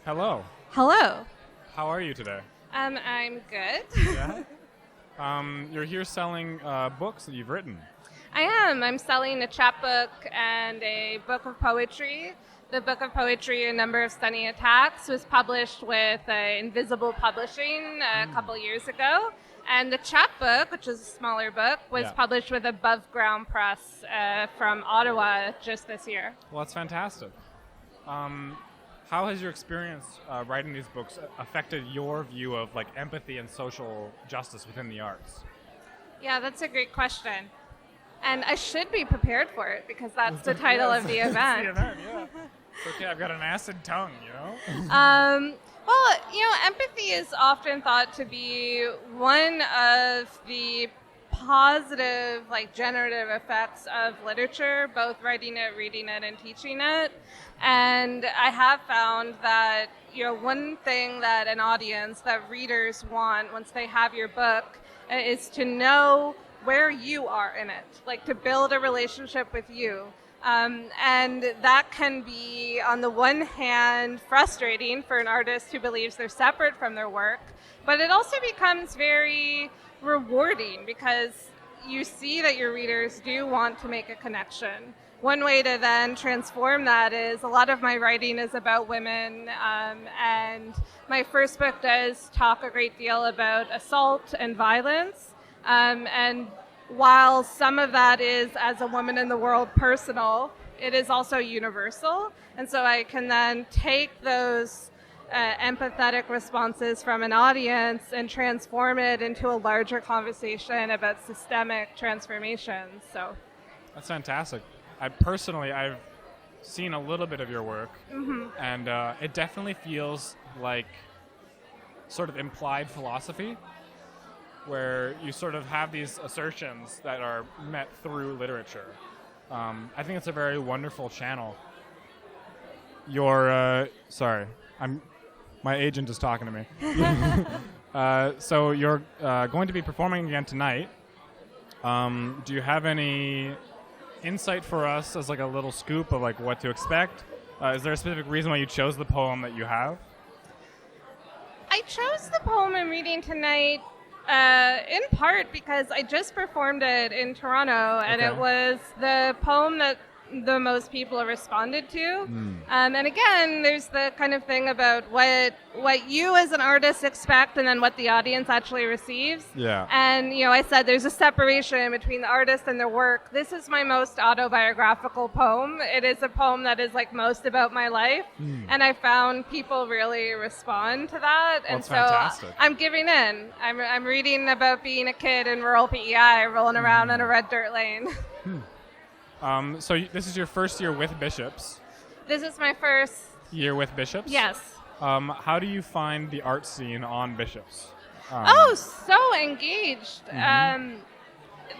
Hello. Hello. How are you today? I'm good. Yeah. You're here selling books that you've written. I am. I'm selling a chapbook and a book of poetry. The book of poetry, A Number of Stunning Attacks, was published with Invisible Publishing a couple years ago. And the chapbook, which is a smaller book, was published with Above Ground Press from Ottawa just this year. Well, that's fantastic. How has your experience writing these books affected your view of like empathy and social justice within the arts? Yeah, that's a great question. And I should be prepared for it because that's the title of the event. It's the event, yeah. It's okay, I've got an acid tongue, you know? Well, empathy is often thought to be one of the positive, generative effects of literature, both writing it, reading it, and teaching it. And I have found that, one thing that an audience, that readers want once they have your book is to know where you are in it, to build a relationship with you. And that can be, on the one hand, frustrating for an artist who believes they're separate from their work, but it also becomes very rewarding because you see that your readers do want to make a connection. One way to then transform that is a lot of my writing is about women, and my first book does talk a great deal about assault and violence. And while some of that is, as a woman in the world, personal, it is also universal. And so I can then take those empathetic responses from an audience and transform it into a larger conversation about systemic transformations. So That's fantastic. I've seen a little bit of your work, and it definitely feels like sort of implied philosophy, where you sort of have these assertions that are met through literature. I think it's a very wonderful channel. My agent is talking to me. So you're going to be performing again tonight. Do you have any insight for us as a little scoop of what to expect? Is there a specific reason why you chose the poem that you have? I chose the poem I'm reading tonight in part because I just performed it in Toronto, and it was the poem that the most people have responded to. And again, there's the kind of thing about what you as an artist expect and then what the audience actually receives. Yeah. And, I said there's a separation between the artist and their work. This is my most autobiographical poem. It is a poem that is most about my life. And I found people really respond to that. Well, and so fantastic. I'm giving in. I'm reading about being a kid in rural PEI rolling around in a red dirt lane. So this is your first year with Bishops. This is my first Year with Bishops? Yes. How do you find the art scene on Bishops? So engaged.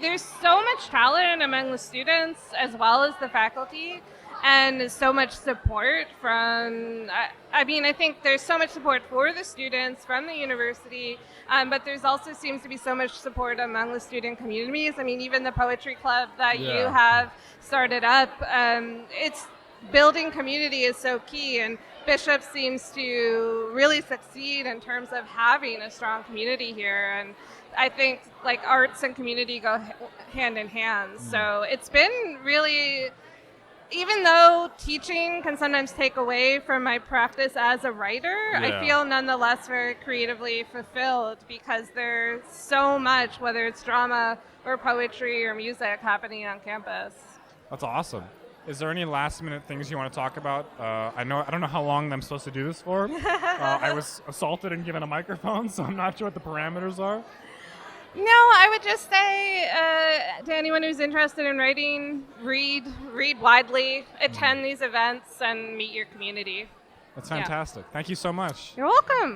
There's so much talent among the students as well as the faculty, and so much support from, I think there's so much support for the students from the university, but there's also seems to be so much support among the student communities. Even the poetry club that you have started up, it's building community is so key, and Bishop seems to really succeed in terms of having a strong community here. And I think arts and community go hand in hand. So it's been really, even though teaching can sometimes take away from my practice as a writer, I feel nonetheless very creatively fulfilled because there's so much, whether it's drama or poetry or music, happening on campus. That's awesome. Is there any last minute things you want to talk about? I don't know how long I'm supposed to do this for. I was assaulted and given a microphone, so I'm not sure what the parameters are. No, I would just say to anyone who's interested in writing, read widely, attend these events, and meet your community. That's fantastic. Thank you so much. You're welcome.